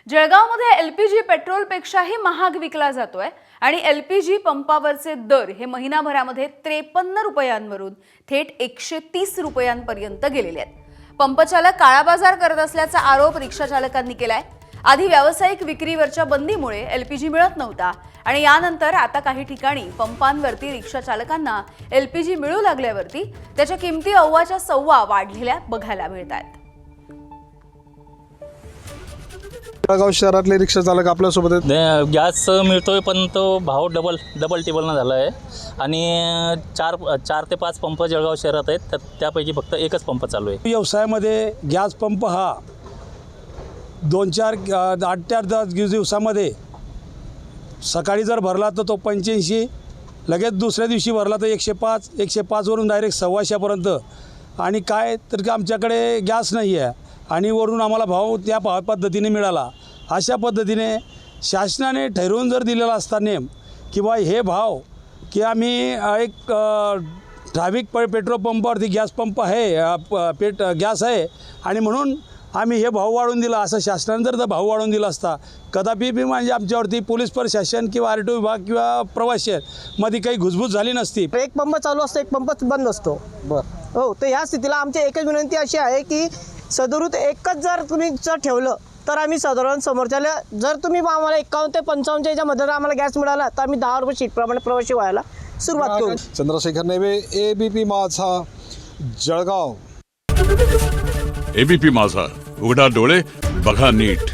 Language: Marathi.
जळगावमध्ये एलपीजी पेट्रोलपेक्षाही महाग विकला जातोय आणि एलपीजी पंपावरचे दर हे महिनाभरामध्ये 53 रुपयांवरून थेट 130 रुपयांपर्यंत गेलेले आहेत। पंपचालक काळाबाजार करत असल्याचा आरोप रिक्षा चालकांनी केलाय। आधी व्यावसायिक विक्रीवरच्या बंदीमुळे एलपीजी मिळत नव्हता आणि यानंतर आता काही ठिकाणी पंपांवरती रिक्षा चालकांना एलपीजी मिळू लागल्यावरती त्याच्या किमती अव्वाच्या सव्वा वाढलेल्या बघायला मिळतात। जळगाव शहरातले रिक्षा चालक आपल्यासोबत आहेत। गॅस मिळतोय पण तो भाव डबल टेबलनं झाला आहे आणि चार ते 5 पंप जळगाव शहरात आहेत, तर त्यापैकी फक्त एकच पंप चालू आहे। व्यवसायामध्ये गॅस पंप हा 2-4 8 ते 10 दिवसामध्ये सकाळी जर भरला तर तो 85, लगेच दुसऱ्या दिवशी भरला तर 105, 105 वरून डायरेक्ट 125पर्यंत। आणि काय तर आमच्याकडे गॅस नाही आहे आणि वरून आम्हाला भाव त्या पद्धतीने मिळाला। अशा पद्धतीने शासनाने ठरवून जर दिलेला असता नेम की बा हे भाव की आम्ही एक ठराविक पेट्रोल पंपावरती गॅस पंप आहे गॅस आहे आणि म्हणून आम्ही हे भाव वाढवून दिला, असं शासनाने जर भाव वाढवून दिला असता कदापि बी म्हणजे आमच्यावरती पोलीस प्रशासन किंवा RTO विभाग किंवा प्रवाशांमध्ये काही घुसबुस झाली नसती। एक पंप चालू असतो, एक पंप बंद असतो। हो, तर ह्या स्थितीला आमची एकच विनंती अशी आहे की सदरूत एकच जर तुम्ही ठेवलं तर आम्ही साधारण समोरच्याला जर तुम्ही आम्हाला 51 ते 55 याच्यामध्ये आम्हाला गॅस मिळाला तर आम्ही 10 रुपये शीटप्रमाणे प्रवासी व्हायला सुरुवात करू। चंद्रशेखर नेवे, ABP माझा, जळगाव। ABP माझा, उघडा डोळे बघा नीट।